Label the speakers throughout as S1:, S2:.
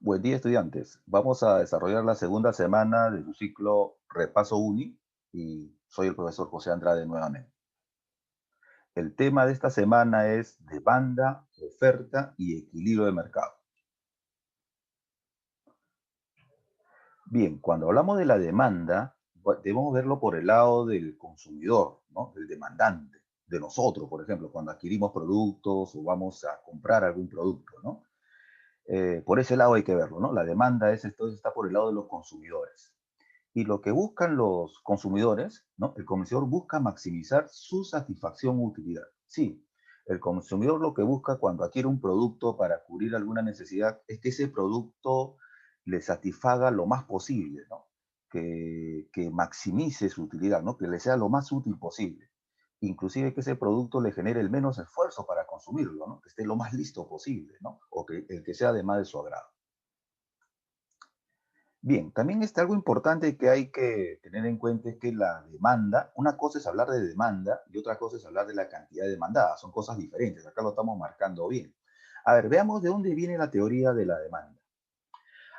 S1: Buen día, estudiantes. Vamos a desarrollar la segunda semana de su ciclo Repaso Uni y soy el profesor José Andrade nuevamente. El tema de esta semana es demanda, oferta y equilibrio de mercado. Bien, cuando hablamos de la demanda, debemos verlo por el lado del consumidor, ¿no? Del demandante, de nosotros, por ejemplo, cuando adquirimos productos o vamos a comprar algún producto, ¿no? Por ese lado hay que verlo, ¿no? La demanda entonces está por el lado de los consumidores. Y lo que buscan los consumidores, ¿no? El consumidor busca maximizar su satisfacción u utilidad. Sí, el consumidor lo que busca cuando adquiere un producto para cubrir alguna necesidad es que ese producto le satisfaga lo más posible, ¿no? Que maximice su utilidad, ¿no? Que le sea lo más útil posible. Inclusive que ese producto le genere el menos esfuerzo para consumirlo, ¿no? Que esté lo más listo posible, ¿no? O que el que sea además de su agrado. Bien, también está algo importante que hay que tener en cuenta es que la demanda, una cosa es hablar de demanda y otra cosa es hablar de la cantidad demandada, son cosas diferentes, acá lo estamos marcando bien. A ver, veamos de dónde viene la teoría de la demanda.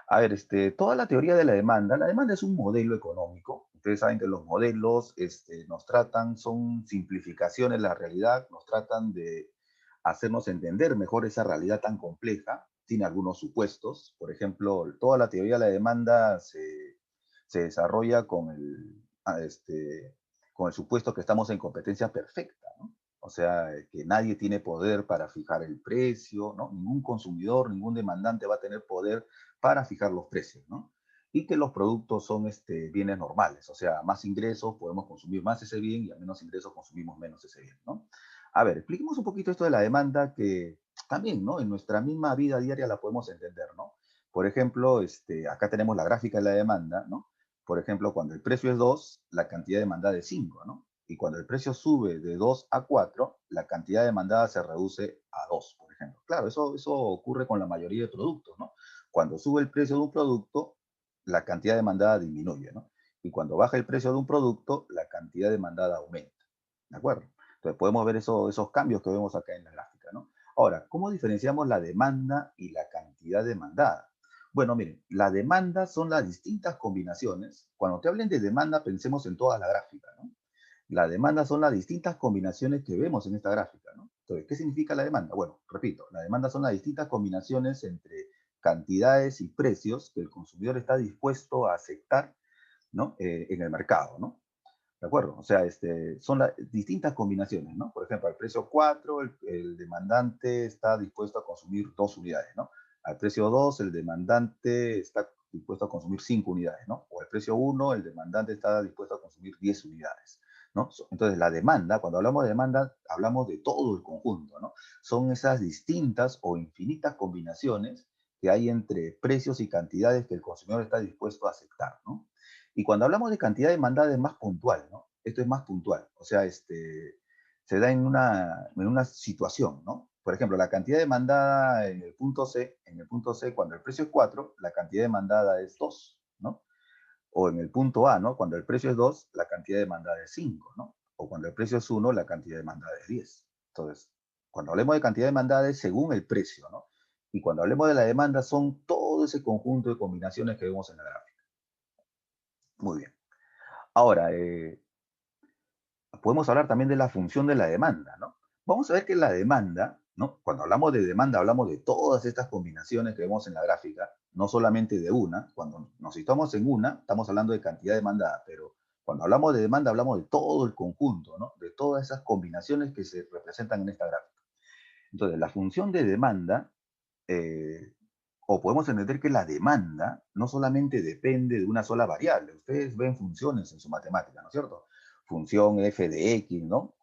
S1: A ver, toda la teoría de la demanda es un modelo económico. Ustedes saben que los modelos nos tratan, son simplificaciones de la realidad, nos tratan de hacernos entender mejor esa realidad tan compleja, tiene algunos supuestos. Por ejemplo, toda la teoría de la demanda se desarrolla con el supuesto que estamos en competencia perfecta, ¿no? O sea, que nadie tiene poder para fijar el precio, ¿no? Ningún consumidor, ningún demandante va a tener poder para fijar los precios, ¿no? Y que los productos son bienes normales, o sea, a más ingresos podemos consumir más ese bien y a menos ingresos consumimos menos ese bien, ¿no? A ver, expliquemos un poquito esto de la demanda que también, ¿no? En nuestra misma vida diaria la podemos entender, ¿no? Por ejemplo, acá tenemos la gráfica de la demanda, ¿no? Por ejemplo, cuando el precio es 2, la cantidad demandada es 5, ¿no? Y cuando el precio sube de 2 a 4, la cantidad demandada se reduce a 2, por ejemplo. Claro, eso ocurre con la mayoría de productos, ¿no? Cuando sube el precio de un producto, la cantidad demandada disminuye, ¿no? Y cuando baja el precio de un producto, la cantidad demandada aumenta, ¿de acuerdo? Entonces podemos ver esos cambios que vemos acá en la gráfica, ¿no? Ahora, ¿cómo diferenciamos la demanda y la cantidad demandada? Bueno, miren, la demanda son las distintas combinaciones. Cuando te hablen de demanda, pensemos en toda la gráfica, ¿no? La demanda son las distintas combinaciones que vemos en esta gráfica, ¿no? Entonces, ¿qué significa la demanda? Bueno, repito, la demanda son las distintas combinaciones entre cantidades y precios que el consumidor está dispuesto a aceptar, ¿no? En el mercado, ¿no? ¿De acuerdo? O sea, son las distintas combinaciones, ¿no? Por ejemplo, al precio 4, el demandante está dispuesto a consumir 2 unidades, ¿no? Al precio 2, el demandante está dispuesto a consumir 5 unidades, ¿no? O al precio 1, el demandante está dispuesto a consumir 10 unidades, ¿no? Entonces, la demanda, cuando hablamos de demanda, hablamos de todo el conjunto, ¿no? Son esas distintas o infinitas combinaciones que hay entre precios y cantidades que el consumidor está dispuesto a aceptar, ¿no? Y cuando hablamos de cantidad demandada es más puntual, ¿no? Esto es más puntual, o sea, se da en una situación, ¿no? Por ejemplo, la cantidad demandada en el punto C, cuando el precio es 4, la cantidad demandada es 2, ¿no? O en el punto A, ¿no? Cuando el precio es 2, la cantidad demandada es 5, ¿no? O cuando el precio es 1, la cantidad demandada es 10. Entonces, cuando hablemos de cantidad demandada es según el precio, ¿no? Y cuando hablemos de la demanda son todo ese conjunto de combinaciones que vemos en la gráfica. Muy bien. Ahora, podemos hablar también de la función de la demanda, ¿no? Vamos a ver que la demanda, ¿no? Cuando hablamos de demanda, hablamos de todas estas combinaciones que vemos en la gráfica, no solamente de una. Cuando nos situamos en una, estamos hablando de cantidad demandada, pero cuando hablamos de demanda, hablamos de todo el conjunto, ¿no? De todas esas combinaciones que se representan en esta gráfica. Entonces, la función de demanda, eh, o podemos entender que la demanda no solamente depende de una sola variable. Ustedes ven funciones en su matemática, ¿no es cierto? Función f de x, ¿no?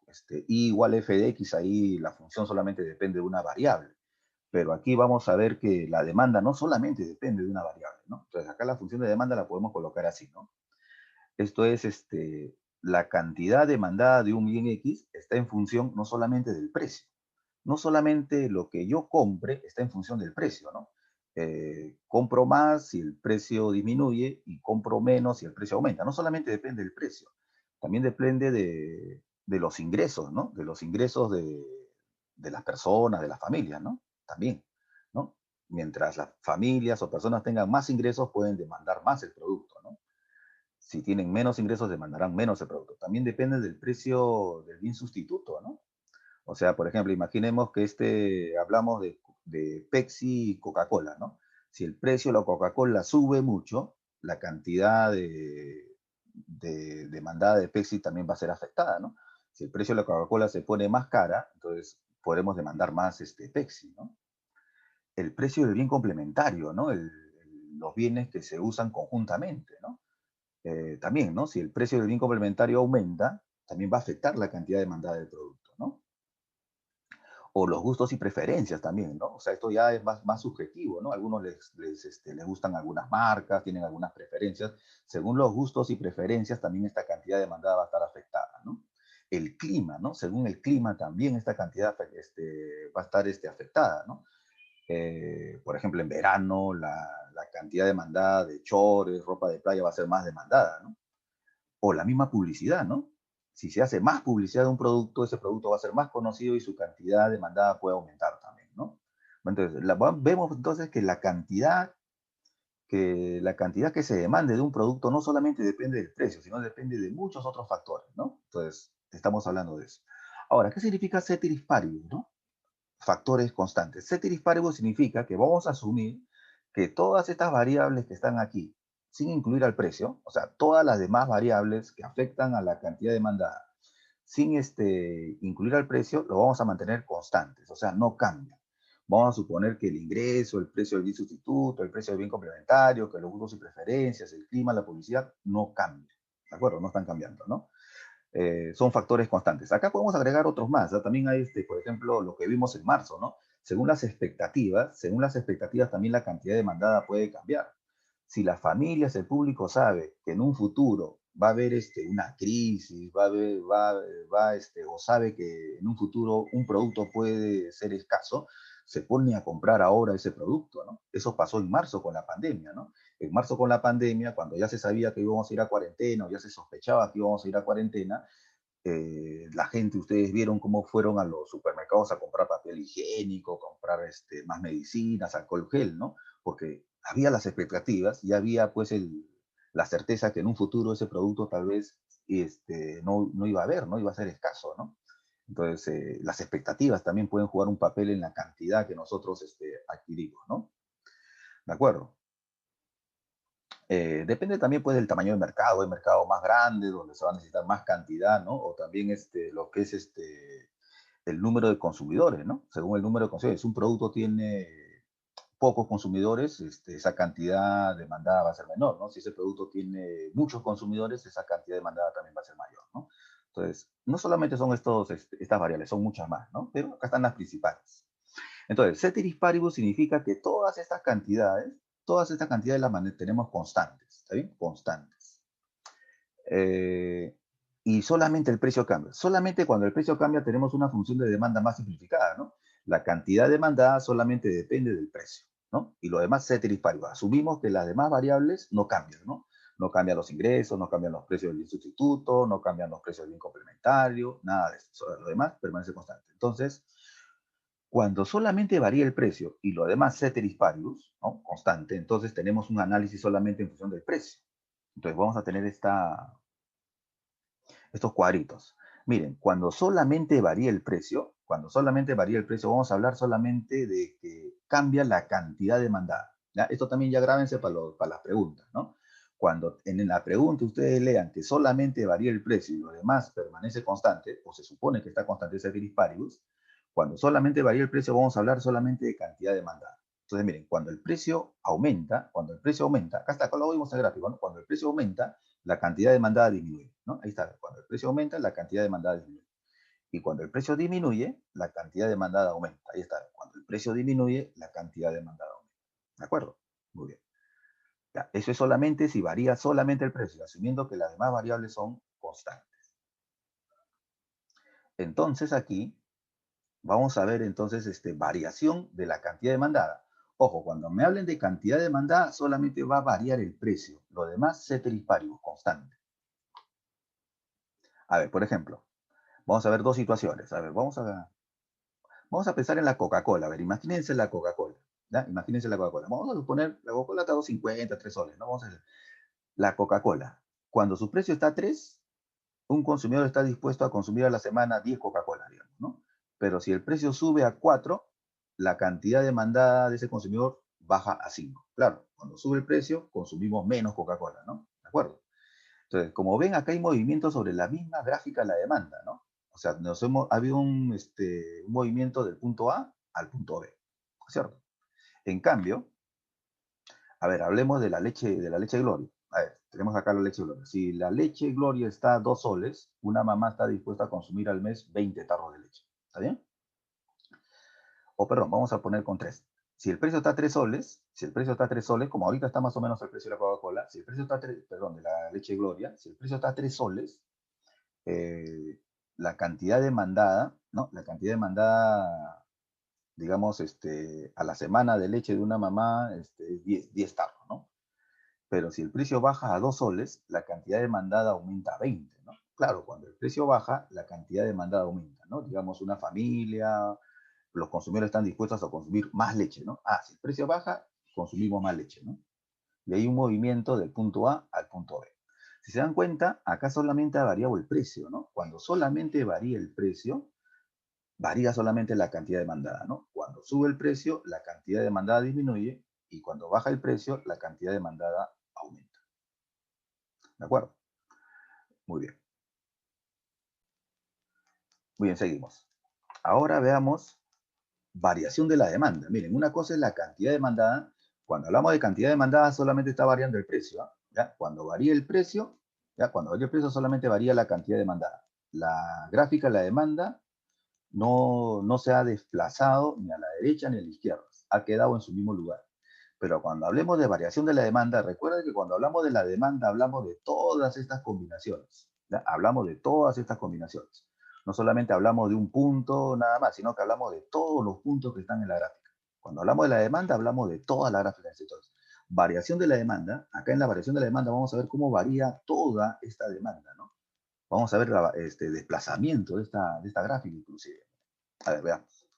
S1: Y igual f de x, ahí la función solamente depende de una variable. Pero aquí vamos a ver que la demanda no solamente depende de una variable, ¿no? Entonces acá la función de demanda la podemos colocar así, ¿no? Esto es, la cantidad demandada de un bien X está en función no solamente del precio, no solamente lo que yo compre está en función del precio, ¿no? Compro más si el precio disminuye y compro menos si el precio aumenta. No solamente depende del precio, también depende de los ingresos, ¿no? De los ingresos de las personas, de las familias, ¿no? También, ¿no? Mientras las familias o personas tengan más ingresos, pueden demandar más el producto, ¿no? Si tienen menos ingresos, demandarán menos el producto. También depende del precio del bien sustituto, ¿no? O sea, por ejemplo, imaginemos que hablamos de Pepsi y Coca-Cola, ¿no? Si el precio de la Coca-Cola sube mucho, la cantidad de demandada de Pepsi también va a ser afectada, ¿no? Si el precio de la Coca-Cola se pone más cara, entonces podremos demandar más Pepsi, ¿no? El precio del bien complementario, ¿no? Los bienes que se usan conjuntamente, ¿no? También, ¿no? Si el precio del bien complementario aumenta, también va a afectar la cantidad demandada del producto, ¿no? O los gustos y preferencias también, ¿no? O sea, esto ya es más subjetivo, ¿no? A algunos les gustan algunas marcas, tienen algunas preferencias. Según los gustos y preferencias, también esta cantidad demandada va a estar afectada, ¿no? El clima, ¿no? Según el clima, también esta cantidad va a estar afectada, ¿no? Por ejemplo, en verano, la cantidad demandada de chores, ropa de playa va a ser más demandada, ¿no? O la misma publicidad, ¿no? Si se hace más publicidad de un producto, ese producto va a ser más conocido y su cantidad demandada puede aumentar también, ¿no? Entonces, vemos entonces que la cantidad que se demande de un producto no solamente depende del precio, sino depende de muchos otros factores, ¿no? Entonces, estamos hablando de eso. Ahora, ¿qué significa ceteris paribus, no? Factores constantes. Ceteris paribus significa que vamos a asumir que todas estas variables que están aquí, sin incluir al precio, o sea, todas las demás variables que afectan a la cantidad demandada, sin incluir al precio, lo vamos a mantener constantes, o sea, no cambian. Vamos a suponer que el ingreso, el precio del bien sustituto, el precio del bien complementario, que los gustos y preferencias, el clima, la publicidad, no cambian. ¿De acuerdo? No están cambiando, ¿no? Son factores constantes. Acá podemos agregar otros más, ¿no? También hay, por ejemplo, lo que vimos en marzo, ¿no? Según las expectativas también la cantidad demandada puede cambiar. Si las familias, el público sabe que en un futuro va a haber una crisis, va a haber, o sabe que en un futuro un producto puede ser escaso, se pone a comprar ahora ese producto, ¿no? Eso pasó en marzo con la pandemia, ¿no? En marzo con la pandemia, cuando ya se sabía que íbamos a ir a cuarentena o ya se sospechaba que íbamos a ir a cuarentena, la gente, ustedes vieron cómo fueron a los supermercados a comprar papel higiénico, comprar más medicinas, alcohol gel, ¿no? Porque había las expectativas y había pues la certeza que en un futuro ese producto tal vez no iba a haber, no iba a ser escaso, ¿no? Entonces, las expectativas también pueden jugar un papel en la cantidad que nosotros adquirimos, ¿no? ¿De acuerdo? Depende también pues del tamaño del mercado, hay mercados más grandes donde se va a necesitar más cantidad, ¿no? O también lo que es el número de consumidores, ¿no? Según el número de consumidores, si un producto tiene pocos consumidores, esa cantidad demandada va a ser menor, ¿no? Si ese producto tiene muchos consumidores, esa cantidad demandada también va a ser mayor, ¿no? Entonces, no solamente son estas variables, son muchas más, ¿no? Pero acá están las principales. Entonces, ceteris paribus significa que todas estas cantidades las mantenemos constantes, ¿está bien? Constantes. Eh, y solamente el precio cambia. Solamente cuando el precio cambia tenemos una función de demanda más simplificada, ¿no? La cantidad demandada solamente depende del precio, ¿no? Y lo demás, ceteris paribus. Asumimos que las demás variables no cambian, ¿no? No cambian los ingresos, no cambian los precios del sustituto, no cambian los precios del bien complementario, nada de eso. Lo demás permanece constante. Entonces, cuando solamente varía el precio y lo demás ceteris paribus, ¿no? Constante, entonces tenemos un análisis solamente en función del precio. Entonces vamos a tener estos cuadritos. Miren, cuando solamente varía el precio, vamos a hablar solamente de que cambia la cantidad demandada. ¿Ya? Esto también ya grábense para las preguntas, ¿no? Cuando en la pregunta ustedes lean que solamente varía el precio y lo demás permanece constante, o se supone que está constante ceteris paribus, cuando solamente varía el precio vamos a hablar solamente de cantidad demandada. Entonces, miren, cuando el precio aumenta, acá lo vimos en el gráfico, ¿no? Cuando el precio aumenta, la cantidad demandada disminuye, ¿no? Ahí está, cuando el precio aumenta, la cantidad demandada disminuye. Y cuando el precio disminuye, la cantidad demandada aumenta. Ahí está, cuando el precio disminuye, la cantidad demandada aumenta. ¿De acuerdo? Muy bien. Ya, eso es solamente si varía solamente el precio, asumiendo que las demás variables son constantes. Entonces aquí vamos a ver entonces variación de la cantidad demandada. Ojo, cuando me hablen de cantidad demandada, solamente va a variar el precio. Lo demás, ceteris paribus, constante. A ver, por ejemplo, vamos a ver dos situaciones. A ver, vamos a pensar en la Coca-Cola. A ver, imagínense la Coca-Cola. ¿ya? Imagínense la Coca-Cola. Vamos a suponer, la Coca-Cola está a 2.50, 3 soles, ¿no? Vamos a decir, la Coca-Cola, cuando su precio está a 3, un consumidor está dispuesto a consumir a la semana 10 Coca-Cola, digamos, ¿no? Pero si el precio sube a 4, la cantidad demandada de ese consumidor baja a 5. Claro, cuando sube el precio, consumimos menos Coca-Cola, ¿no? ¿De acuerdo? Entonces, como ven, acá hay movimientos sobre la misma gráfica de la demanda, ¿no? O sea, ha habido un movimiento del punto A al punto B, ¿cierto? En cambio, a ver, hablemos de la leche Gloria. A ver, tenemos acá la leche Gloria. Si la leche Gloria está a 2 soles, una mamá está dispuesta a consumir al mes 20 tarros de leche. ¿Está bien? O perdón, vamos a poner con 3. Si el precio está a 3 soles, si el precio está a 3 soles, como ahorita está más o menos el precio de la Coca-Cola, si el precio está a 3, perdón, de la leche Gloria, si el precio está a 3 soles, eh, la cantidad demandada, ¿no? La cantidad demandada, digamos, a la semana de leche de una mamá es 10 tarros, ¿no? Pero si el precio baja a 2 soles, la cantidad demandada aumenta a 20, ¿no? Claro, cuando el precio baja, la cantidad demandada aumenta, ¿no? Digamos, una familia, los consumidores están dispuestos a consumir más leche, ¿no? Ah, si el precio baja, consumimos más leche, ¿no? Y hay un movimiento del punto A al punto B. Si se dan cuenta, acá solamente ha variado el precio, ¿no? Cuando solamente varía el precio, varía solamente la cantidad demandada, ¿no? Cuando sube el precio, la cantidad demandada disminuye y cuando baja el precio, la cantidad demandada aumenta. ¿De acuerdo? Muy bien. Muy bien, seguimos. Ahora veamos variación de la demanda. Miren, una cosa es la cantidad demandada. Cuando hablamos de cantidad demandada, solamente está variando el precio, ¿ah? ¿Ya? Cuando varía el precio, ¿ya? Cuando varía el precio, solamente varía la cantidad demandada. La gráfica de la demanda no se ha desplazado ni a la derecha ni a la izquierda. Ha quedado en su mismo lugar. Pero cuando hablemos de variación de la demanda, recuerda que cuando hablamos de la demanda, hablamos de todas estas combinaciones. ¿Ya? Hablamos de todas estas combinaciones. No solamente hablamos de un punto nada más, sino que hablamos de todos los puntos que están en la gráfica. Cuando hablamos de la demanda, hablamos de toda la gráfica. Entonces, variación de la demanda, acá en la variación de la demanda vamos a ver cómo varía toda esta demanda, ¿no? Vamos a ver este desplazamiento de esta gráfica inclusive. A ver, veamos.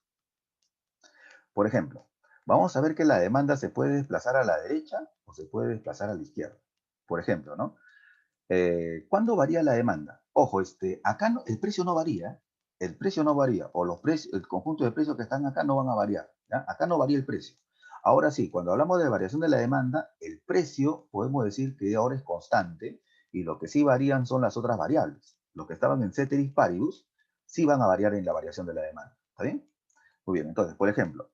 S1: Por ejemplo, vamos a ver que la demanda se puede desplazar a la derecha o se puede desplazar a la izquierda. Por ejemplo, ¿no? ¿Cuándo varía la demanda? Ojo, acá el precio no varía, el precio no varía, o los precios, el conjunto de precios que están acá no van a variar, ¿ya? Acá no varía el precio. Ahora sí, cuando hablamos de variación de la demanda, el precio podemos decir que ahora es constante y lo que sí varían son las otras variables. Los que estaban en ceteris paribus sí van a variar en la variación de la demanda. ¿Está bien? Muy bien, entonces, por ejemplo,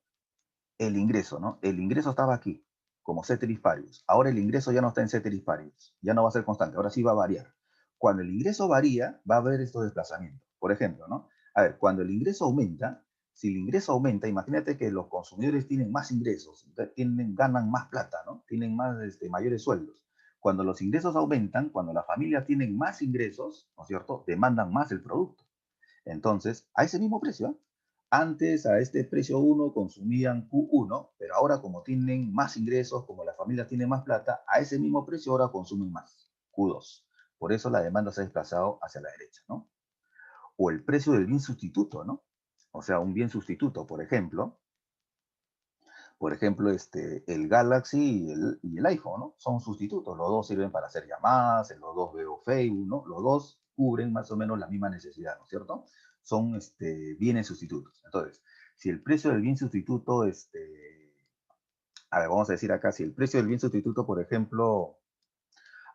S1: el ingreso, ¿no? El ingreso estaba aquí, como ceteris paribus. Ahora el ingreso ya no está en ceteris paribus, ya no va a ser constante, ahora sí va a variar. Cuando el ingreso varía, va a haber estos desplazamientos. Por ejemplo, ¿no? A ver, cuando el ingreso aumenta, si el ingreso aumenta, imagínate que los consumidores tienen más ingresos, ganan más plata, ¿no? Tienen más, mayores sueldos. Cuando los ingresos aumentan, cuando las familias tienen más ingresos, ¿no es cierto? Demandan más el producto. Entonces, a ese mismo precio, ¿eh? Antes a este precio 1 consumían Q1, pero ahora como tienen más ingresos, como las familias tienen más plata, a ese mismo precio ahora consumen más, Q2. Por eso la demanda se ha desplazado hacia la derecha, ¿no? O el precio del bien sustituto, ¿no? O sea, un bien sustituto, por ejemplo, el Galaxy y el iPhone, ¿no? Son sustitutos, los dos sirven para hacer llamadas, los dos veo Facebook, ¿no? Los dos cubren más o menos la misma necesidad, ¿no es cierto? Son bienes sustitutos. Entonces, si el precio del bien sustituto, a ver, vamos a decir acá, si el precio del bien sustituto, por ejemplo,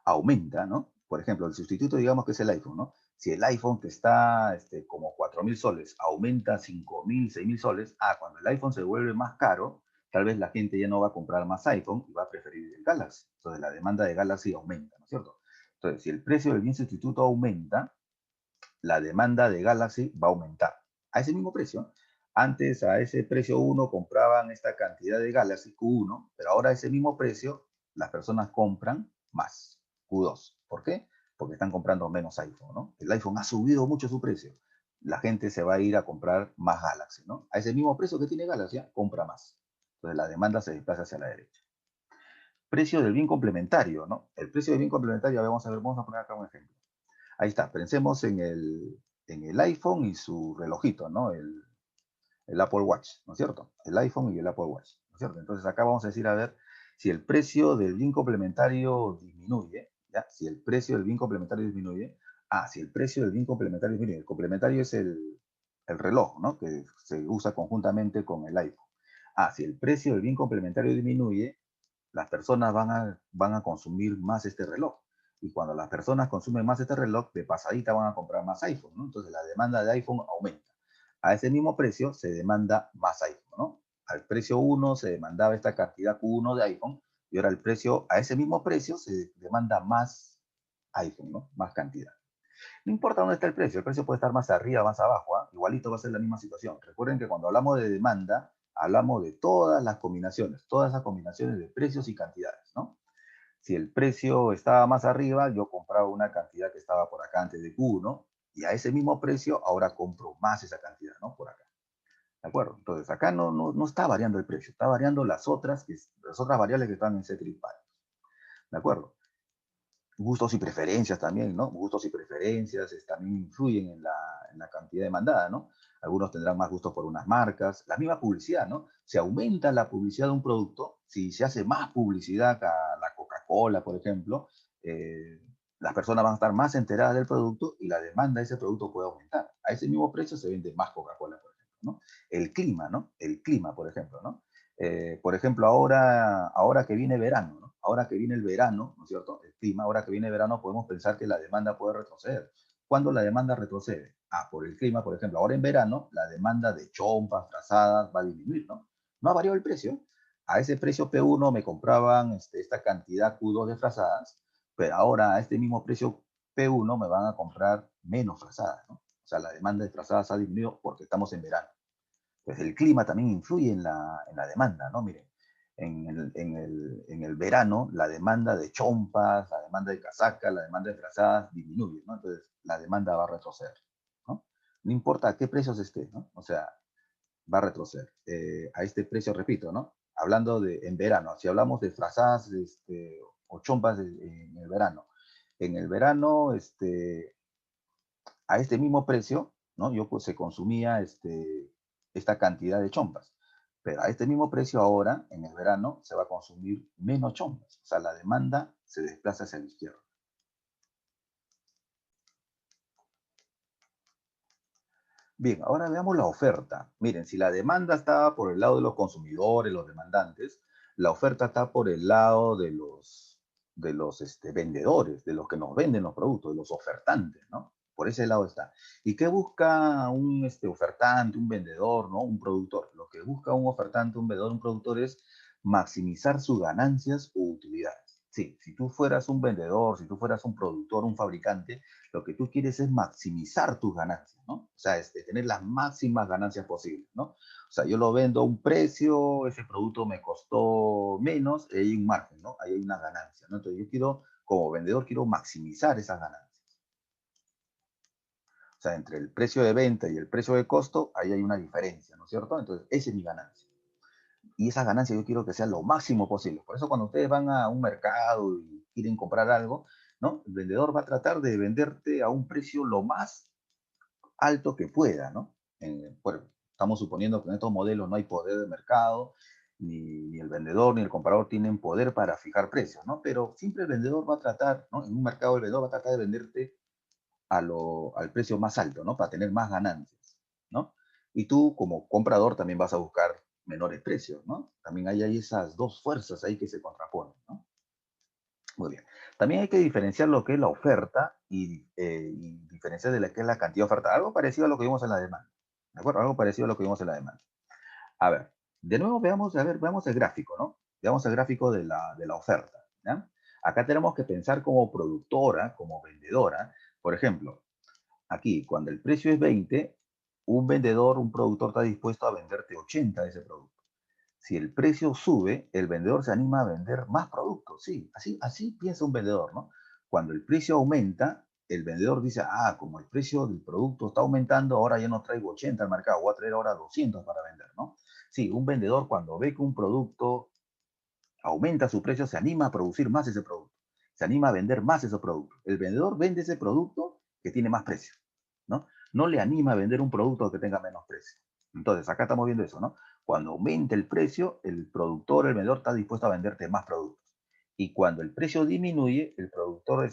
S1: aumenta, ¿no? Por ejemplo, el sustituto, digamos que es el iPhone, ¿no? Si el iPhone que está como 4.000 soles aumenta 5.000, 6.000 soles, cuando el iPhone se vuelve más caro, tal vez la gente ya no va a comprar más iPhone y va a preferir el Galaxy. Entonces la demanda de Galaxy aumenta, ¿no es cierto? Entonces, si el precio del bien sustituto aumenta, la demanda de Galaxy va a aumentar. A ese mismo precio. Antes a ese precio 1 compraban esta cantidad de Galaxy Q1, pero ahora a ese mismo precio las personas compran más Q2. ¿Por qué? Porque están comprando menos iPhone, ¿no? El iPhone ha subido mucho su precio. La gente se va a ir a comprar más Galaxy, ¿no? A ese mismo precio que tiene Galaxy, compra más. Entonces la demanda se desplaza hacia la derecha. Precio del bien complementario, ¿no? El precio del bien complementario, vamos a ver, vamos a poner acá un ejemplo. Ahí está, pensemos en el iPhone y su relojito, ¿no? El Apple Watch, ¿no es cierto? El iPhone y el Apple Watch. ¿no es cierto? Entonces acá vamos a decir, a ver, si el precio del bien complementario disminuye, ¿ya? Si el precio del bien complementario disminuye, si el precio del bien complementario disminuye, el complementario es el reloj, ¿no? Que se usa conjuntamente con el iPhone. Si el precio del bien complementario disminuye, las personas van a consumir más este reloj. Y cuando las personas consumen más este reloj, de pasadita van a comprar más iPhone, ¿no? Entonces la demanda de iPhone aumenta. A ese mismo precio se demanda más iPhone, ¿no? Al precio uno se demandaba esta cantidad Q1 de iPhone y ahora a ese mismo precio se demanda más iPhone, ¿no? Más cantidad. No importa dónde está el precio puede estar más arriba, más abajo, ¿ah? Igualito va a ser la misma situación. Recuerden que cuando hablamos de demanda, hablamos de todas esas combinaciones de precios y cantidades, ¿no? Si el precio estaba más arriba, yo compraba una cantidad que estaba por acá antes de Q, ¿no? Y a ese mismo precio, ahora compro más esa cantidad, ¿no? Por acá. ¿De acuerdo? Entonces, acá no está variando el precio, está variando las otras variables que están en C tripal. ¿De acuerdo? Gustos y preferencias también, ¿no? Gustos y preferencias también influyen en la cantidad demandada, ¿no? Algunos tendrán más gustos por unas marcas, la misma publicidad, ¿no? Se aumenta la publicidad de un producto, si se hace más publicidad a la Coca-Cola, por ejemplo, eh, las personas van a estar más enteradas del producto y la demanda de ese producto puede aumentar. A ese mismo precio se vende más Coca-Cola, por ejemplo, ¿no? El clima, ¿no? El clima, por ejemplo, ¿no? Por ejemplo, ahora que viene verano, ¿no? Ahora que viene el verano, ¿no es cierto? El clima, ahora que viene el verano, podemos pensar que la demanda puede retroceder. ¿Cuándo la demanda retrocede? Por el clima, por ejemplo. Ahora en verano, la demanda de chompas, frazadas va a disminuir, ¿no? No ha variado el precio. A ese precio P1 me compraban esta cantidad Q2 de frazadas, pero ahora a este mismo precio P1 me van a comprar menos frazadas, ¿no? O sea, la demanda de frazadas ha disminuido porque estamos en verano. Pues el clima también influye en la demanda, ¿no? Miren, en el verano la demanda de chompas, la demanda de casacas, la demanda de frazadas disminuye, ¿no? Entonces la demanda va a retroceder, ¿no? No importa a qué precios esté, ¿no? O sea, va a retroceder. A este precio, repito, ¿no? Hablando en verano, si hablamos de frazadas o chompas en el verano, a este mismo precio, ¿no? Yo pues se consumía esta cantidad de chompas. Pero a este mismo precio ahora, en el verano, se va a consumir menos chompas. O sea, la demanda se desplaza hacia la izquierda. Bien, ahora veamos la oferta. Miren, si la demanda está por el lado de los consumidores, los demandantes, la oferta está por el lado de los vendedores, de los que nos venden los productos, de los ofertantes, ¿no? Por ese lado está. ¿Y qué busca un ofertante, un vendedor, ¿no? Un productor? Lo que busca un ofertante, un vendedor, un productor es maximizar sus ganancias o utilidades. Sí, si tú fueras un vendedor, si tú fueras un productor, un fabricante, lo que tú quieres es maximizar tus ganancias, ¿no? O sea, tener las máximas ganancias posibles, ¿no? O sea, yo lo vendo a un precio, ese producto me costó menos, y hay un margen, ¿no? Ahí hay una ganancia, ¿no? Entonces yo como vendedor, quiero maximizar esas ganancias. O sea, entre el precio de venta y el precio de costo, ahí hay una diferencia, ¿no es cierto? Entonces, esa es mi ganancia. Y esa ganancia yo quiero que sea lo máximo posible. Por eso cuando ustedes van a un mercado y quieren comprar algo, ¿no? El vendedor va a tratar de venderte a un precio lo más alto que pueda, ¿no? Bueno, estamos suponiendo que en estos modelos no hay poder de mercado, ni el vendedor ni el comprador tienen poder para fijar precios, ¿no? Pero siempre el vendedor va a tratar, ¿no? En un mercado el vendedor va a tratar de venderte al precio más alto, ¿no? Para tener más ganancias, ¿no? Y tú como comprador también vas a buscar menores precios, ¿no? También hay esas dos fuerzas ahí que se contraponen, ¿no? Muy bien. También hay que diferenciar lo que es la oferta y diferenciar de lo que es la cantidad de oferta. Algo parecido a lo que vimos en la demanda. ¿De acuerdo? Algo parecido a lo que vimos en la demanda. A ver, de nuevo veamos el gráfico, ¿no? Veamos el gráfico de la oferta, ¿ya? Acá tenemos que pensar como productora, como vendedora. Por ejemplo, aquí, cuando el precio es 20, un vendedor, un productor está dispuesto a venderte 80 de ese producto. Si el precio sube, el vendedor se anima a vender más productos. Sí, así piensa un vendedor, ¿no? Cuando el precio aumenta, el vendedor dice, como el precio del producto está aumentando, ahora ya no traigo 80 al mercado, voy a traer ahora 200 para vender, ¿no? Sí, un vendedor cuando ve que un producto aumenta su precio, se anima a producir más ese producto, se anima a vender más ese producto. El vendedor vende ese producto que tiene más precio, ¿no? No le anima a vender un producto que tenga menos precio. Entonces, acá estamos viendo eso, ¿no? Cuando aumenta el precio, el productor, el vendedor está dispuesto a venderte más productos. Y cuando el precio disminuye, el productor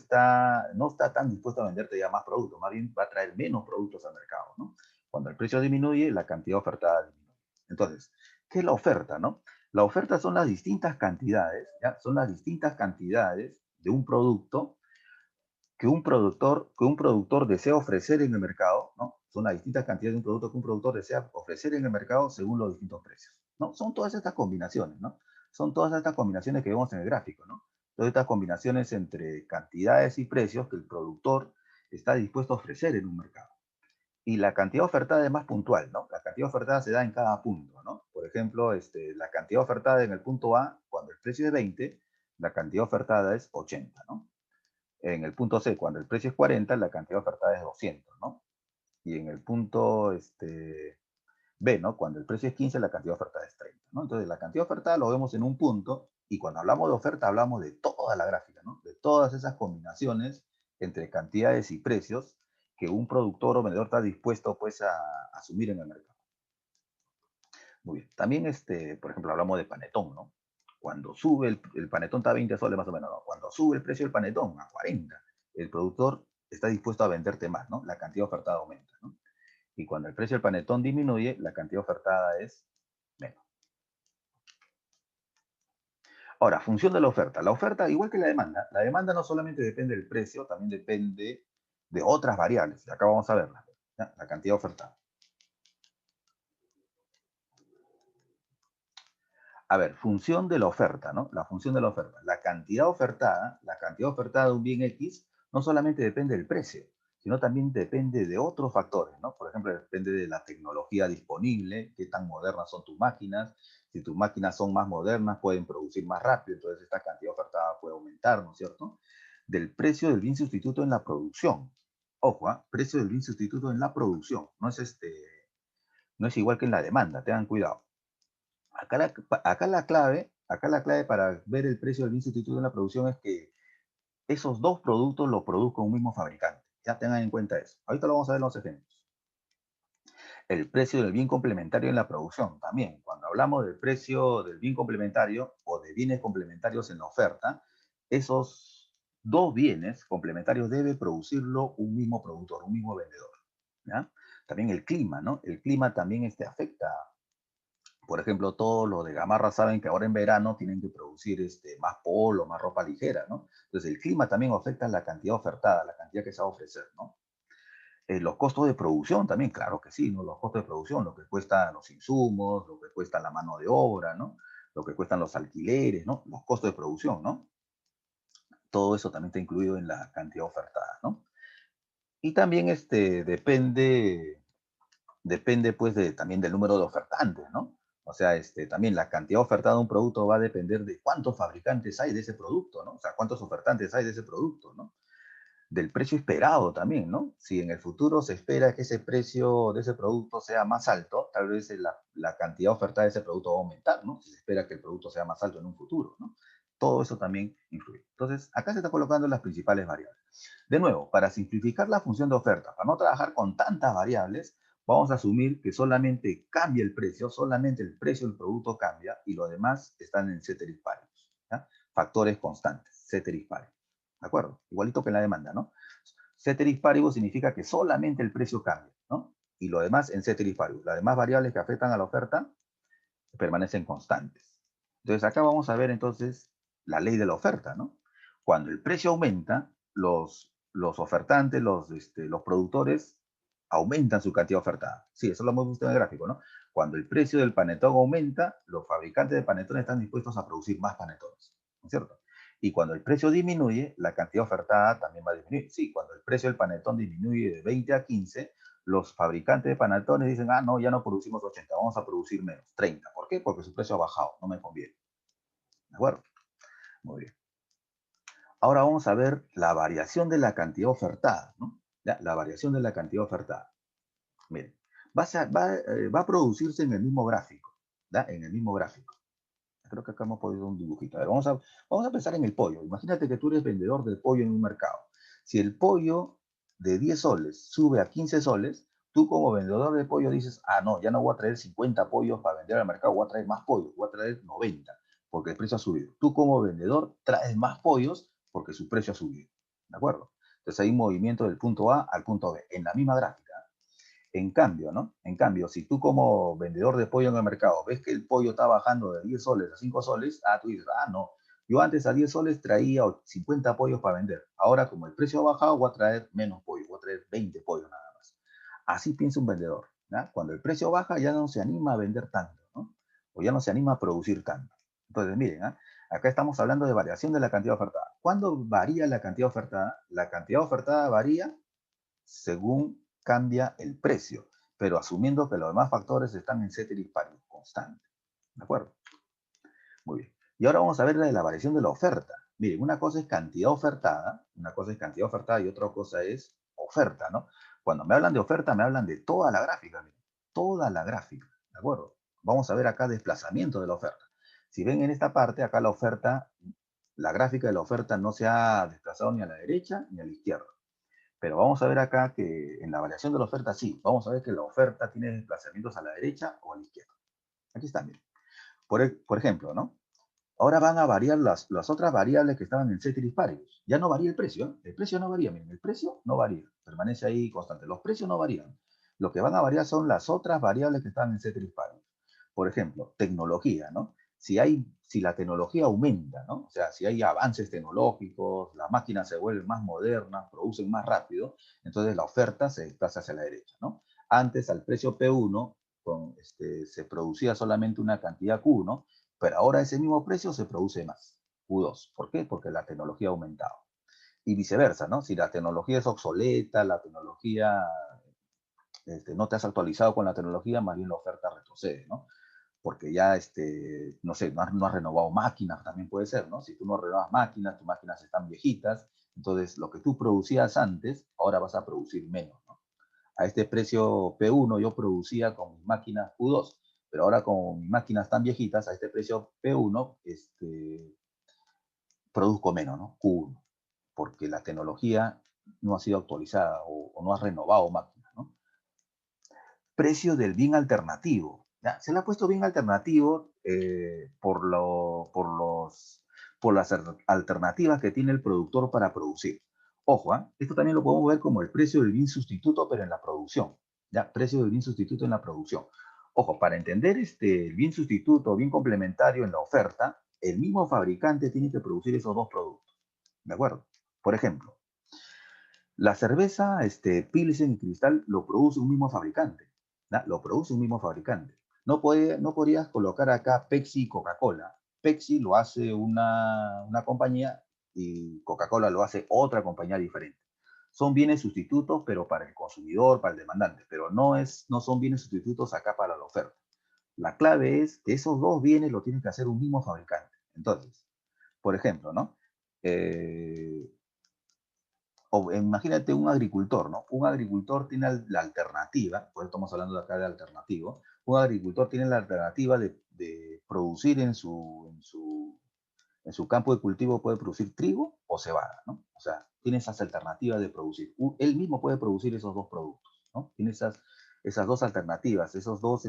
S1: no está tan dispuesto a venderte ya más productos, más bien va a traer menos productos al mercado, ¿no? Cuando el precio disminuye, la cantidad ofertada disminuye. Entonces, ¿qué es la oferta, no? La oferta son las distintas cantidades, ¿ya? Son las distintas cantidades de un producto que un productor desea ofrecer en el mercado, ¿no? Son las distintas cantidades de un producto que un productor desea ofrecer en el mercado según los distintos precios, ¿no? Son todas estas combinaciones, ¿no? Son todas estas combinaciones que vemos en el gráfico, ¿no? Todas estas combinaciones entre cantidades y precios que el productor está dispuesto a ofrecer en un mercado. Y la cantidad ofertada es más puntual, ¿no? La cantidad ofertada se da en cada punto, ¿no? Por ejemplo, la cantidad ofertada en el punto A, cuando el precio es 20, la cantidad ofertada es 80, ¿no? En el punto C, cuando el precio es 40, la cantidad ofertada es 200, ¿no? Y en el punto B, ¿no? Cuando el precio es 15, la cantidad ofertada es 30, ¿no? Entonces, la cantidad ofertada lo vemos en un punto, y cuando hablamos de oferta, hablamos de toda la gráfica, ¿no? De todas esas combinaciones entre cantidades y precios que un productor o vendedor está dispuesto, pues, a asumir en el mercado. Muy bien. También, por ejemplo, hablamos de panetón, ¿no? Cuando sube el panetón está a 20 soles más o menos, ¿no? Cuando sube el precio del panetón a 40, el productor está dispuesto a venderte más, ¿no? La cantidad ofertada aumenta, ¿no? Y cuando el precio del panetón disminuye, la cantidad ofertada es menos. Ahora, función de la oferta. La oferta, igual que la demanda no solamente depende del precio, también depende de otras variables. Y acá vamos a verla, ¿ya? La cantidad ofertada. A ver, función de la oferta, ¿no? La función de la oferta. La cantidad ofertada de un bien X no solamente depende del precio, sino también depende de otros factores, ¿no? Por ejemplo, depende de la tecnología disponible, qué tan modernas son tus máquinas. Si tus máquinas son más modernas, pueden producir más rápido, entonces esta cantidad ofertada puede aumentar, ¿no es cierto? Del precio del bien sustituto en la producción. Ojo, ¿ah? Precio del bien sustituto en la producción. No es igual que en la demanda, tengan cuidado. Acá la clave para ver el precio del bien sustituto en la producción es que esos dos productos los produzca un mismo fabricante. Ya tengan en cuenta eso. Ahorita lo vamos a ver en los ejemplos. El precio del bien complementario en la producción también. Cuando hablamos del precio del bien complementario o de bienes complementarios en la oferta, esos dos bienes complementarios debe producirlo un mismo productor, un mismo vendedor. ¿Ya? También el clima, ¿no? El clima también afecta. Por ejemplo, todos los de Gamarra saben que ahora en verano tienen que producir más polo, más ropa ligera, ¿no? Entonces, el clima también afecta la cantidad ofertada, la cantidad que se va a ofrecer, ¿no? Los costos de producción también, claro que sí, ¿no? Los costos de producción, lo que cuestan los insumos, lo que cuesta la mano de obra, ¿no? Lo que cuestan los alquileres, ¿no? Los costos de producción, ¿no? Todo eso también está incluido en la cantidad ofertada, ¿no? Y también depende pues también del número de ofertantes, ¿no? O sea, también la cantidad ofertada de un producto va a depender de cuántos fabricantes hay de ese producto, ¿no? O sea, cuántos ofertantes hay de ese producto, ¿no? Del precio esperado también, ¿no? Si en el futuro se espera que ese precio de ese producto sea más alto, tal vez la cantidad ofertada de ese producto va a aumentar, ¿no? Si se espera que el producto sea más alto en un futuro, ¿no? Todo eso también influye. Entonces, acá se están colocando las principales variables. De nuevo, para simplificar la función de oferta, para no trabajar con tantas variables, vamos a asumir que solamente cambia el precio, solamente el precio del producto cambia y los demás están en ceteris paribus, ¿ya? Factores constantes, ceteris paribus. ¿De acuerdo? Igualito que en la demanda, ¿no? Ceteris paribus significa que solamente el precio cambia, ¿no? Y lo demás en ceteris paribus. Las demás variables que afectan a la oferta permanecen constantes. Entonces acá vamos a ver entonces la ley de la oferta, ¿no? Cuando el precio aumenta, los ofertantes, los productores aumentan su cantidad ofertada. Sí, eso lo hemos visto en el gráfico, ¿no? Cuando el precio del panetón aumenta, los fabricantes de panetones están dispuestos a producir más panetones, ¿no es cierto? Y cuando el precio disminuye, la cantidad ofertada también va a disminuir. Sí, cuando el precio del panetón disminuye de 20 a 15, los fabricantes de panetones dicen, no, ya no producimos 80, vamos a producir menos, 30. ¿Por qué? Porque su precio ha bajado, no me conviene. ¿De acuerdo? Muy bien. Ahora vamos a ver la variación de la cantidad ofertada, ¿no? ¿Ya? La variación de la cantidad ofertada. Miren, va a producirse en el mismo gráfico, ¿ya? En el mismo gráfico. Creo que acá hemos podido un dibujito. A ver, vamos a pensar en el pollo. Imagínate que tú eres vendedor de pollo en un mercado. Si el pollo de 10 soles sube a 15 soles, Tú como vendedor de pollo dices, ah, no, ya no voy a traer 50 pollos para vender al mercado, voy a traer más pollos, voy a traer 90, porque el precio ha subido. Tú como vendedor traes más pollos porque su precio ha subido. ¿De acuerdo? Entonces hay un movimiento del punto A al punto B, en la misma gráfica. En cambio, ¿no? En cambio, si tú como vendedor de pollo en el mercado ves que el pollo está bajando de 10 soles a 5 soles, tú dices, no, yo antes a 10 soles traía 50 pollos para vender. Ahora, como el precio ha bajado, voy a traer menos pollo, voy a traer 20 pollos nada más. Así piensa un vendedor. ¿Ya? Cuando el precio baja, ya no se anima a vender tanto, ¿no? O ya no se anima a producir tanto. Entonces, miren, acá estamos hablando de variación de la cantidad ofertada. ¿Cuándo varía la cantidad ofertada? La cantidad ofertada varía según cambia el precio, pero asumiendo que los demás factores están en ceteris paribus, constante. ¿De acuerdo? Muy bien. Y ahora vamos a ver la variación de la oferta. Miren, una cosa es cantidad ofertada y otra cosa es oferta, ¿no? Cuando me hablan de oferta, me hablan de toda la gráfica, miren, toda la gráfica, ¿de acuerdo? Vamos a ver acá desplazamiento de la oferta. Si ven en esta parte, acá la oferta, la gráfica de la oferta no se ha desplazado ni a la derecha ni a la izquierda. Pero vamos a ver acá que en la variación de la oferta sí, vamos a ver que la oferta tiene desplazamientos a la derecha o a la izquierda. Aquí están, miren. Por ejemplo, ¿no? Ahora van a variar las otras variables que estaban en ceteris paribus. Ya no varía el precio, ¿eh? El precio no varía, miren, el precio no varía, permanece ahí constante. Los precios no varían. Lo que van a variar son las otras variables que están en ceteris paribus. Por ejemplo, tecnología, ¿no? Si la tecnología aumenta, ¿no? O sea, si hay avances tecnológicos, las máquinas se vuelven más modernas, producen más rápido, entonces la oferta se desplaza hacia la derecha, ¿no? Antes al precio P1 se producía solamente una cantidad Q, ¿no? Pero ahora ese mismo precio se produce más, Q2. ¿Por qué? Porque la tecnología ha aumentado. Y viceversa, ¿no? Si la tecnología es obsoleta, la tecnología, no te has actualizado con la tecnología, más bien la oferta retrocede, ¿no? Porque ya, no sé, no has renovado máquinas, también puede ser, ¿no? Si tú no renovas máquinas, tus máquinas están viejitas, entonces lo que tú producías antes, ahora vas a producir menos, ¿no? A este precio P1 yo producía con mis máquinas Q2, pero ahora con mis máquinas tan viejitas, a este precio P1, produzco menos, ¿no? Q1, porque la tecnología no ha sido actualizada o no ha renovado máquinas, ¿no? Precio del bien alternativo. ¿Ya? Se le ha puesto bien alternativo por las alternativas que tiene el productor para producir. Ojo, esto también lo podemos ver como el precio del bien sustituto, pero en la producción. ¿Ya? Precio del bien sustituto en la producción. Ojo, para entender el bien sustituto o bien complementario en la oferta, el mismo fabricante tiene que producir esos dos productos. ¿De acuerdo? Por ejemplo, la cerveza Pilsen y Cristal lo produce un mismo fabricante. ¿Ya? Lo produce un mismo fabricante. No podrías colocar acá Pepsi y Coca-Cola. Pepsi lo hace una compañía y Coca-Cola lo hace otra compañía diferente. Son bienes sustitutos, pero para el consumidor, para el demandante, pero no son bienes sustitutos acá para la oferta. La clave es que esos dos bienes lo tiene que hacer un mismo fabricante. Entonces, por ejemplo, ¿no? Eh, o imagínate un agricultor, ¿no? Un agricultor tiene la alternativa, por eso estamos hablando de acá de alternativo, un agricultor tiene la alternativa de producir en su campo de cultivo, puede producir trigo o cebada, ¿no? O sea, tiene esas alternativas de producir. Él mismo puede producir esos dos productos, ¿no? Tiene esas dos alternativas, esos dos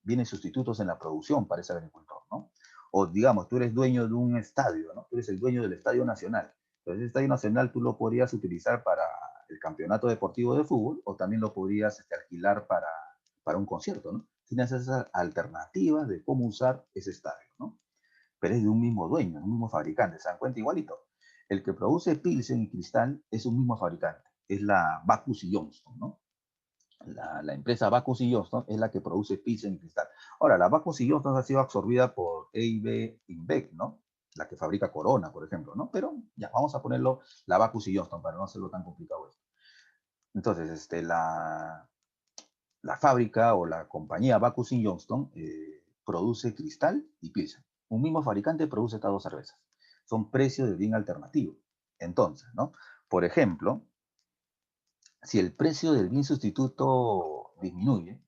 S1: bienes sustitutos en la producción para ese agricultor, ¿no? O digamos, tú eres dueño de un estadio, ¿no? Tú eres el dueño del Estadio Nacional. Entonces, el Estadio Nacional tú lo podrías utilizar para el campeonato deportivo de fútbol o también lo podrías alquilar para un concierto, ¿no? Tienes esas alternativas de cómo usar ese estadio, ¿no? Pero es de un mismo dueño, un mismo fabricante, ¿se dan cuenta? Igualito. El que produce Pilsen y Cristal es un mismo fabricante, es la Bacchus y Johnston, ¿no? La empresa Bacchus y Johnston es la que produce Pilsen y Cristal. Ahora, la Bacchus y Johnston ha sido absorbida por EIB InBev, ¿no? La que fabrica Corona, por ejemplo, ¿no? Pero ya, vamos a ponerlo la Bacchus y Johnston para no hacerlo tan complicado esto. Entonces, la fábrica o la compañía Bacchus y Johnston produce Cristal y Pilsen. Un mismo fabricante produce estas dos cervezas. Son precios de bien alternativo. Entonces, ¿no? Por ejemplo, si el precio del bien sustituto disminuye,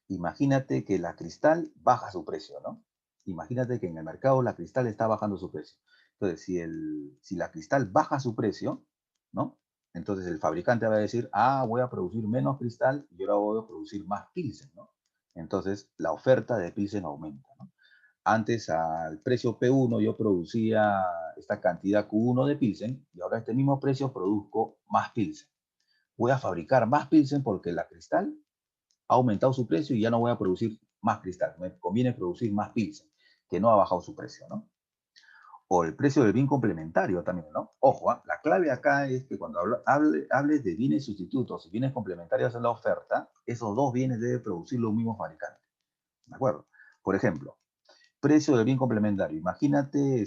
S1: imagínate que la Cristal baja su precio, ¿no? Imagínate que en el mercado la Cristal está bajando su precio. Entonces, si la Cristal baja su precio, ¿no? Entonces el fabricante va a decir, ah, voy a producir menos cristal y ahora voy a producir más Pilsen, ¿no? Entonces la oferta de Pilsen aumenta, ¿no? Antes al precio P1 yo producía esta cantidad Q1 de Pilsen y ahora a este mismo precio produzco más Pilsen. Voy a fabricar más Pilsen porque la cristal ha aumentado su precio y ya no voy a producir más cristal. Me conviene producir más Pilsen, que no ha bajado su precio, ¿no? O el precio del bien complementario también, ¿no? Ojo, ¿eh? La clave acá es que cuando hables de bienes sustitutos y bienes complementarios en la oferta, esos dos bienes deben producir los mismos fabricantes, ¿de acuerdo? Por ejemplo, precio del bien complementario. Imagínate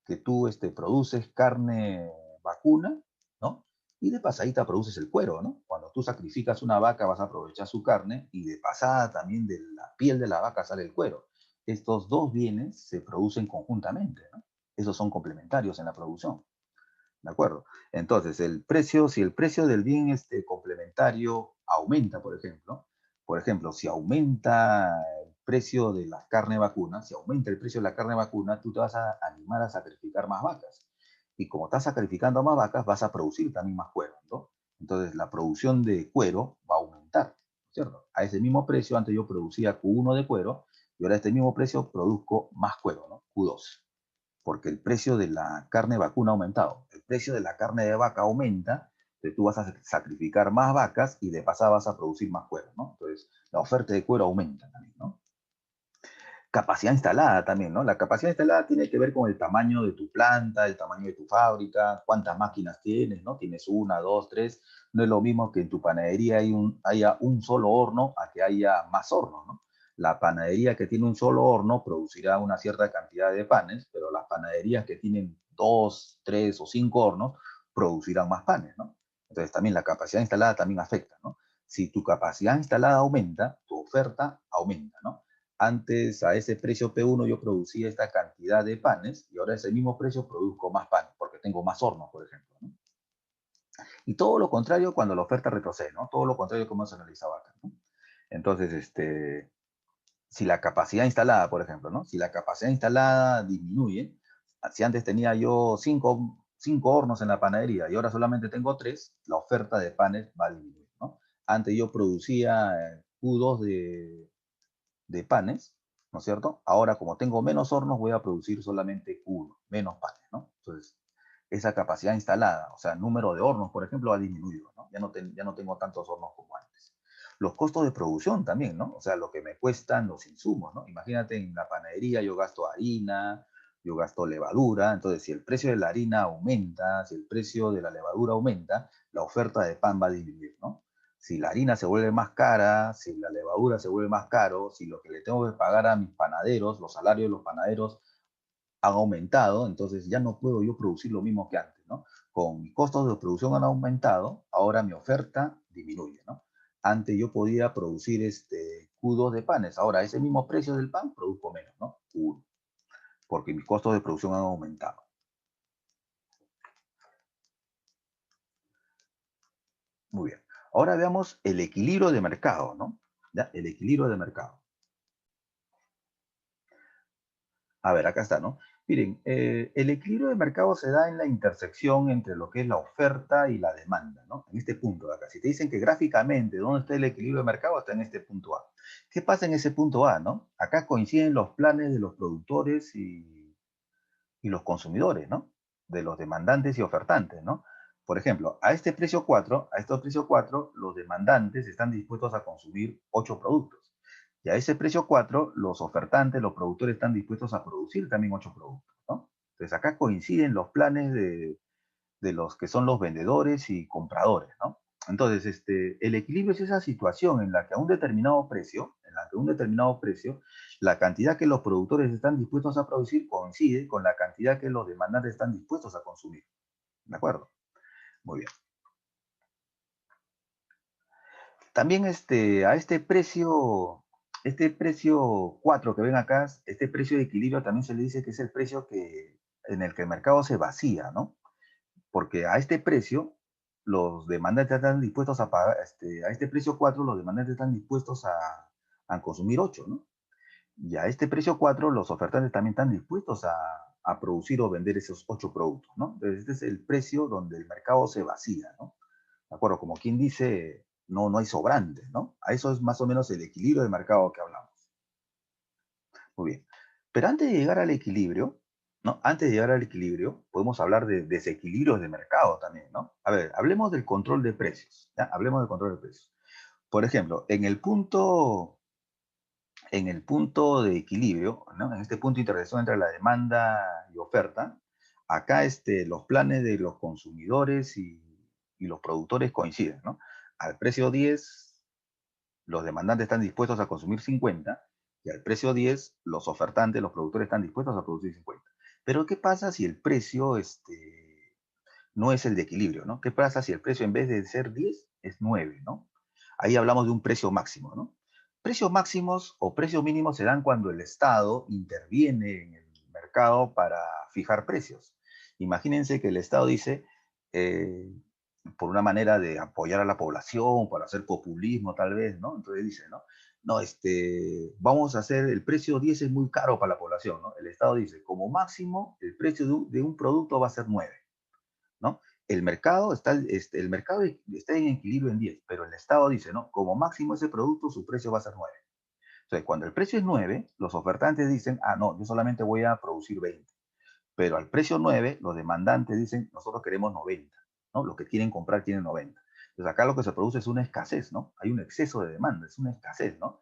S1: que tú produces carne vacuna, ¿no? Y de pasadita produces el cuero, ¿no? Cuando tú sacrificas una vaca vas a aprovechar su carne y de pasada también de la piel de la vaca sale el cuero. Estos dos bienes se producen conjuntamente, ¿no? Esos son complementarios en la producción, ¿de acuerdo? Entonces, si el precio del bien complementario aumenta, por ejemplo, si aumenta el precio de la carne vacuna, si aumenta el precio de la carne vacuna, tú te vas a animar a sacrificar más vacas. Y como estás sacrificando más vacas, vas a producir también más cuero, ¿no? Entonces, la producción de cuero va a aumentar, ¿cierto? A ese mismo precio, antes yo producía Q1 de cuero, y ahora a este mismo precio produzco más cuero, ¿no? Q2 porque el precio de la carne vacuna ha aumentado. El precio de la carne de vaca aumenta, entonces tú vas a sacrificar más vacas y de pasada vas a producir más cuero, ¿no? Entonces la oferta de cuero aumenta también, ¿no? Capacidad instalada también, ¿no? La capacidad instalada tiene que ver con el tamaño de tu planta, el tamaño de tu fábrica, cuántas máquinas tienes, ¿no? Tienes una, dos, tres. No es lo mismo que en tu panadería haya un solo horno a que haya más hornos, ¿no? La panadería que tiene un solo horno producirá una cierta cantidad de panes, pero las panaderías que tienen dos, tres o cinco hornos producirán más panes, ¿no? Entonces también la capacidad instalada también afecta, ¿no? Si tu capacidad instalada aumenta, tu oferta aumenta, ¿no? Antes a ese precio P1 yo producía esta cantidad de panes y ahora a ese mismo precio produzco más panes porque tengo más hornos, por ejemplo, ¿no? Y todo lo contrario cuando la oferta retrocede, ¿no? Todo lo contrario como hemos analizado acá, ¿no? Entonces, si la capacidad instalada, por ejemplo, ¿no? Si la capacidad instalada disminuye, si antes tenía yo cinco hornos en la panadería y ahora solamente tengo tres, la oferta de panes va a disminuir, ¿no? Antes yo producía Q2 de panes, ¿no es cierto? Ahora, como tengo menos hornos, voy a producir solamente Q1, menos panes, ¿no? Entonces, esa capacidad instalada, o sea, el número de hornos, por ejemplo, ha disminuido, ¿no? Ya no tengo tantos hornos como antes. Los costos de producción también, ¿no? O sea, lo que me cuestan los insumos, ¿no? Imagínate en la panadería yo gasto harina, yo gasto levadura, entonces si el precio de la harina aumenta, si el precio de la levadura aumenta, la oferta de pan va a disminuir, ¿no? Si la harina se vuelve más cara, si la levadura se vuelve más caro, si lo que le tengo que pagar a mis panaderos, los salarios de los panaderos han aumentado, entonces ya no puedo yo producir lo mismo que antes, ¿no? Con mis costos de producción han aumentado, ahora mi oferta disminuye, ¿no? Antes yo podía producir Q2 de panes, ahora a ese mismo precio del pan produzco menos, ¿no? Q1, porque mis costos de producción han aumentado. Muy bien. Ahora veamos el equilibrio de mercado, ¿no? ¿Ya? El equilibrio de mercado. A ver, acá está, ¿no? Miren, el equilibrio de mercado se da en la intersección entre lo que es la oferta y la demanda, ¿no? En este punto de acá. Si te dicen que gráficamente, ¿dónde está el equilibrio de mercado? Está en este punto A. ¿Qué pasa en ese punto A, no? Acá coinciden los planes de los productores y los consumidores, ¿no? De los demandantes y ofertantes, ¿no? Por ejemplo, a este precio 4, a estos precios 4, los demandantes están dispuestos a consumir 8 productos. Y a ese precio 4, los ofertantes, los productores están dispuestos a producir también 8 productos, ¿no? Entonces acá coinciden los planes de los que son los vendedores y compradores, ¿no? Entonces, el equilibrio es esa situación en la que a un determinado precio, la cantidad que los productores están dispuestos a producir coincide con la cantidad que los demandantes están dispuestos a consumir. ¿De acuerdo? Muy bien. También a este precio 4 que ven acá, este precio de equilibrio también se le dice que es el precio en el que el mercado se vacía, ¿no? Porque a este precio los demandantes están dispuestos a pagar, a este precio 4 los demandantes están dispuestos a consumir 8, ¿no? Y a este precio 4 los ofertantes también están dispuestos a producir o vender esos 8 productos, ¿no? Entonces, este es el precio donde el mercado se vacía, ¿no? ¿De acuerdo? Como quien dice, no, no hay sobrantes, ¿no? A eso es más o menos el equilibrio de mercado que hablamos. Muy bien. Pero antes de llegar al equilibrio, ¿no? Antes de llegar al equilibrio, podemos hablar de desequilibrios de mercado también, ¿no? A ver, hablemos del control de precios, ¿ya? Hablemos del control de precios. Por ejemplo, en el punto de equilibrio, ¿no? En este punto de intersección entre la demanda y oferta, acá los planes de los consumidores y los productores coinciden, ¿no? Al precio 10, los demandantes están dispuestos a consumir 50, y al precio 10, los ofertantes, los productores están dispuestos a producir 50. Pero ¿qué pasa si el precio no es el de equilibrio, ¿no? ¿Qué pasa si el precio en vez de ser 10 es 9, ¿no? Ahí hablamos de un precio máximo, ¿no? Precios máximos o precios mínimos se dan cuando el Estado interviene en el mercado para fijar precios. Imagínense que el Estado dice, eh, por una manera de apoyar a la población, para hacer populismo tal vez, ¿no? Entonces dice, ¿no? No, vamos a hacer, el precio 10 es muy caro para la población, ¿no? El Estado dice, como máximo, el precio de un producto va a ser 9, ¿no? El mercado está en equilibrio en 10, pero el Estado dice, ¿no? Como máximo ese producto, su precio va a ser 9. Entonces, cuando el precio es 9, los ofertantes dicen, ah, no, yo solamente voy a producir 20. Pero al precio 9, los demandantes dicen, nosotros queremos 90, ¿no? Los que quieren comprar quieren 90. Entonces, acá lo que se produce es una escasez, ¿no? Hay un exceso de demanda, es una escasez, ¿no?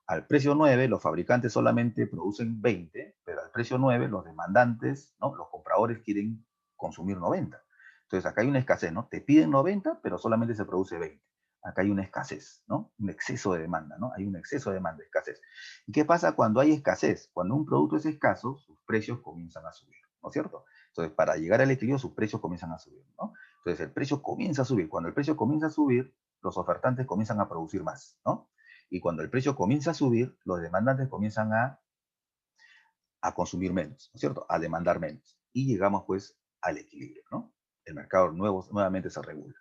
S1: Al precio 9, los fabricantes solamente producen 20, pero al precio 9, los demandantes, ¿no? Los compradores quieren consumir 90. Entonces, acá hay una escasez, ¿no? Te piden 90, pero solamente se produce 20. Acá hay una escasez, ¿no? Un exceso de demanda, ¿no? Hay un exceso de demanda, escasez. ¿Y qué pasa cuando hay escasez? Cuando un producto es escaso, sus precios comienzan a subir, ¿no es cierto? Entonces, para llegar al equilibrio, sus precios comienzan a subir, ¿no? Entonces, el precio comienza a subir. Cuando el precio comienza a subir, los ofertantes comienzan a producir más, ¿no? Y cuando el precio comienza a subir, los demandantes comienzan a consumir menos, ¿no es cierto? A demandar menos. Y llegamos, pues, al equilibrio, ¿no? El mercado nuevamente se regula.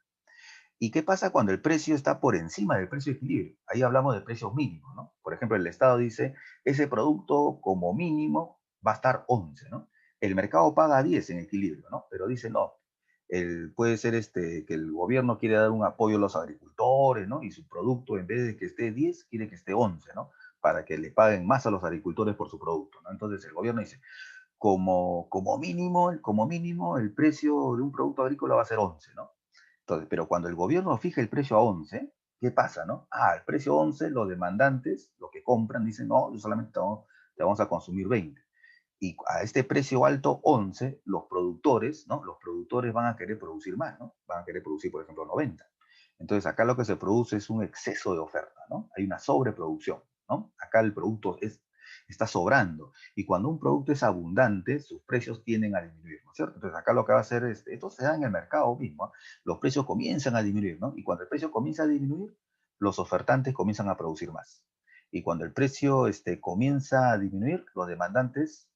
S1: ¿Y qué pasa cuando el precio está por encima del precio de equilibrio? Ahí hablamos de precios mínimos, ¿no? Por ejemplo, el Estado dice, ese producto como mínimo va a estar 11, ¿no? El mercado paga 10 en equilibrio, ¿no? Pero dice, no, puede ser que el gobierno quiere dar un apoyo a los agricultores, ¿no? Y su producto, en vez de que esté 10, quiere que esté 11, ¿no? Para que le paguen más a los agricultores por su producto, ¿no? Entonces el gobierno dice, como mínimo, el precio de un producto agrícola va a ser 11, ¿no? Entonces, pero cuando el gobierno fija el precio a 11, ¿qué pasa, no? Ah, el precio 11, los demandantes, los que compran, dicen, no, yo solamente te vamos a consumir 20. Y a este precio alto, 11, los productores, ¿no? Los productores van a querer producir más, ¿no? Van a querer producir, por ejemplo, 90. Entonces, acá lo que se produce es un exceso de oferta, ¿no? Hay una sobreproducción, ¿no? Acá el producto está sobrando. Y cuando un producto es abundante, sus precios tienden a disminuir, ¿no es cierto? Entonces, acá lo que va a hacer es, esto se da en el mercado mismo, ¿eh? Los precios comienzan a disminuir, ¿no? Y cuando el precio comienza a disminuir, los ofertantes comienzan a producir más. Y cuando el precio comienza a disminuir, los demandantes,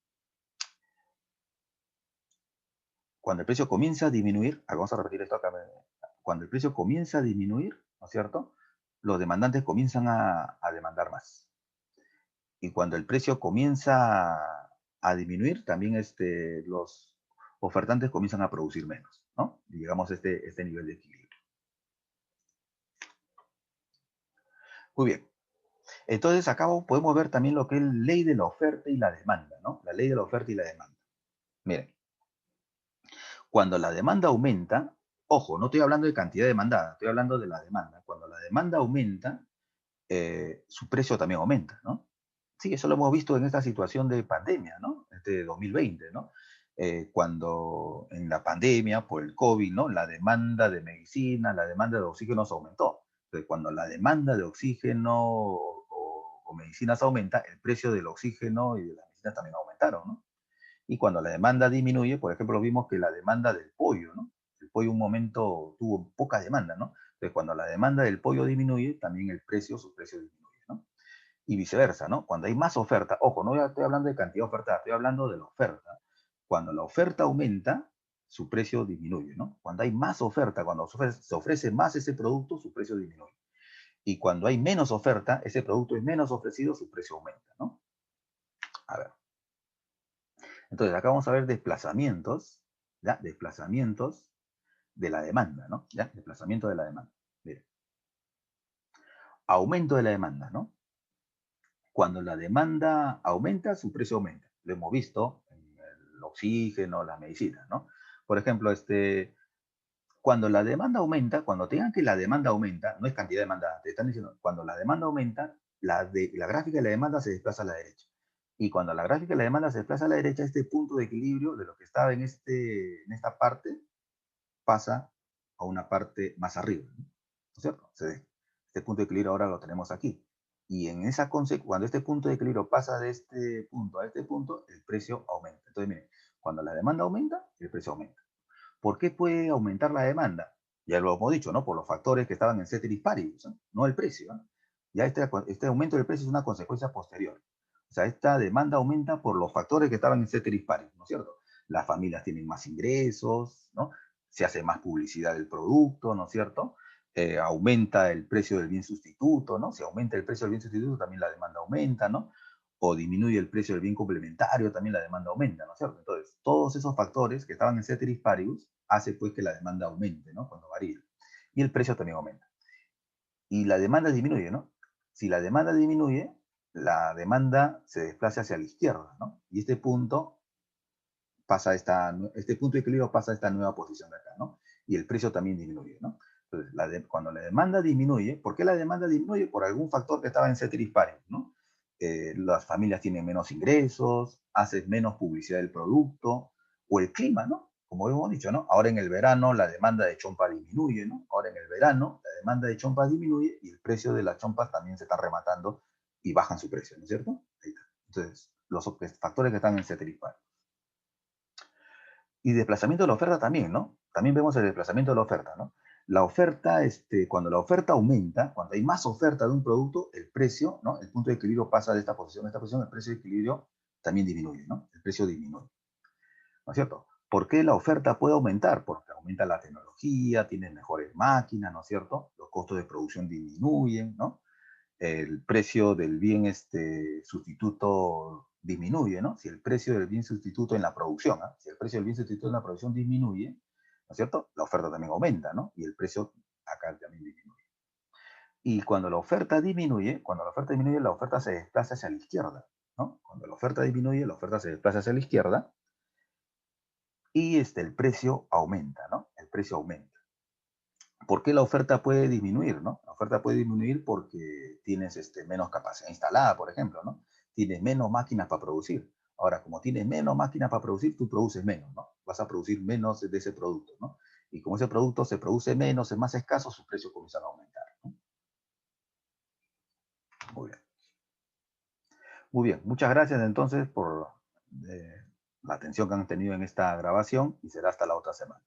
S1: cuando el precio comienza a disminuir, vamos a repetir esto acá, cuando el precio comienza a disminuir, ¿no es cierto? Los demandantes comienzan a demandar más. Y cuando el precio comienza a disminuir, también los ofertantes comienzan a producir menos, ¿no? Y llegamos a este nivel de equilibrio. Muy bien. Entonces, acá podemos ver también lo que es la ley de la oferta y la demanda, ¿no? La ley de la oferta y la demanda. Miren, cuando la demanda aumenta, ojo, no estoy hablando de cantidad demandada, estoy hablando de la demanda. Cuando la demanda aumenta, su precio también aumenta, ¿no? Sí, eso lo hemos visto en esta situación de pandemia, ¿no? 2020, ¿no? Cuando en la pandemia, por el COVID, ¿no? La demanda de medicina, la demanda de oxígeno se aumentó. Entonces, cuando la demanda de oxígeno o medicinas aumenta, el precio del oxígeno y de las medicinas también aumentaron, ¿no? Y cuando la demanda disminuye, por ejemplo, vimos que la demanda del pollo, ¿no? El pollo un momento tuvo poca demanda, ¿no? Entonces, cuando la demanda del pollo disminuye, también su precio disminuye, ¿no? Y viceversa, ¿no? Cuando hay más oferta, ojo, no estoy hablando de cantidad de oferta, estoy hablando de la oferta. Cuando la oferta aumenta, su precio disminuye, ¿no? Cuando hay más oferta, cuando se ofrece más ese producto, su precio disminuye. Y cuando hay menos oferta, ese producto es menos ofrecido, su precio aumenta, ¿no? A ver. Entonces, acá vamos a ver desplazamientos, ¿ya? Desplazamientos de la demanda, ¿no? ¿Ya? Desplazamiento de la demanda. Miren. Aumento de la demanda, ¿no? Cuando la demanda aumenta, su precio aumenta. Lo hemos visto en el oxígeno, las medicinas, ¿no? Por ejemplo, cuando la demanda aumenta, cuando tengan que la demanda aumenta, no es cantidad de demanda, te están diciendo, cuando la demanda aumenta, la gráfica de la demanda se desplaza a la derecha. Y cuando la gráfica de la demanda se desplaza a la derecha, este punto de equilibrio de lo que estaba en esta parte pasa a una parte más arriba, ¿no es cierto? Este punto de equilibrio ahora lo tenemos aquí. Y en esa cuando este punto de equilibrio pasa de este punto a este punto, el precio aumenta. Entonces, miren, cuando la demanda aumenta, el precio aumenta. ¿Por qué puede aumentar la demanda? Ya lo hemos dicho, ¿no? Por los factores que estaban en ceteris paribus, no el precio, ¿no? Ya este aumento del precio es una consecuencia posterior. O sea, esta demanda aumenta por los factores que estaban en ceteris paribus, ¿no es cierto? Las familias tienen más ingresos, ¿no? Se hace más publicidad del producto, ¿no es cierto? Aumenta el precio del bien sustituto, ¿no? Si aumenta el precio del bien sustituto, también la demanda aumenta, ¿no? O disminuye el precio del bien complementario, también la demanda aumenta, ¿no es cierto? Entonces, todos esos factores que estaban en ceteris paribus hace pues que la demanda aumente, ¿no? Cuando varía. Y el precio también aumenta. Y la demanda disminuye, ¿no? Si la demanda disminuye, la demanda se desplaza hacia la izquierda, ¿no? Y este punto de equilibrio pasa a esta nueva posición de acá, ¿no? Y el precio también disminuye, ¿no? Entonces, cuando la demanda disminuye, ¿por qué la demanda disminuye? Por algún factor que estaba en ceteris paribus, ¿no? Las familias tienen menos ingresos, haces menos publicidad del producto, o el clima, ¿no? Como hemos dicho, ¿no? Ahora en el verano la demanda de chompa disminuye, ¿no? Ahora en el verano la demanda de chompas disminuye y el precio de las chompas también se está rematando y bajan su precio, ¿no es cierto? Ahí está. Entonces, los factores que están en ceteris paribus. Y desplazamiento de la oferta también, ¿no? También vemos el desplazamiento de la oferta, ¿no? La oferta, cuando la oferta aumenta, cuando hay más oferta de un producto, el precio, ¿no? El punto de equilibrio pasa de esta posición a esta posición, el precio de equilibrio también disminuye, ¿no? El precio disminuye, ¿no es cierto? ¿Por qué la oferta puede aumentar? Porque aumenta la tecnología, tienes mejores máquinas, ¿no es cierto? Los costos de producción disminuyen, ¿no? El precio del bien sustituto disminuye, ¿no? Si el precio del bien sustituto en la producción, ¿eh? Si el precio del bien sustituto en la producción disminuye, ¿no es cierto? La oferta también aumenta, ¿no? Y el precio acá también disminuye. Y cuando la oferta disminuye, la oferta se desplaza hacia la izquierda, ¿no? Cuando la oferta disminuye, la oferta se desplaza hacia la izquierda y el precio aumenta, ¿no? El precio aumenta. ¿Por qué la oferta puede disminuir, no? La oferta puede disminuir porque tienes menos capacidad instalada, por ejemplo, ¿no? Tienes menos máquinas para producir. Ahora, como tienes menos máquinas para producir, tú produces menos, ¿no? Vas a producir menos de ese producto, ¿no? Y como ese producto se produce menos, es más escaso, sus precios comienzan a aumentar, ¿no? Muy bien. Muy bien. Muchas gracias entonces por la atención que han tenido en esta grabación y será hasta la otra semana.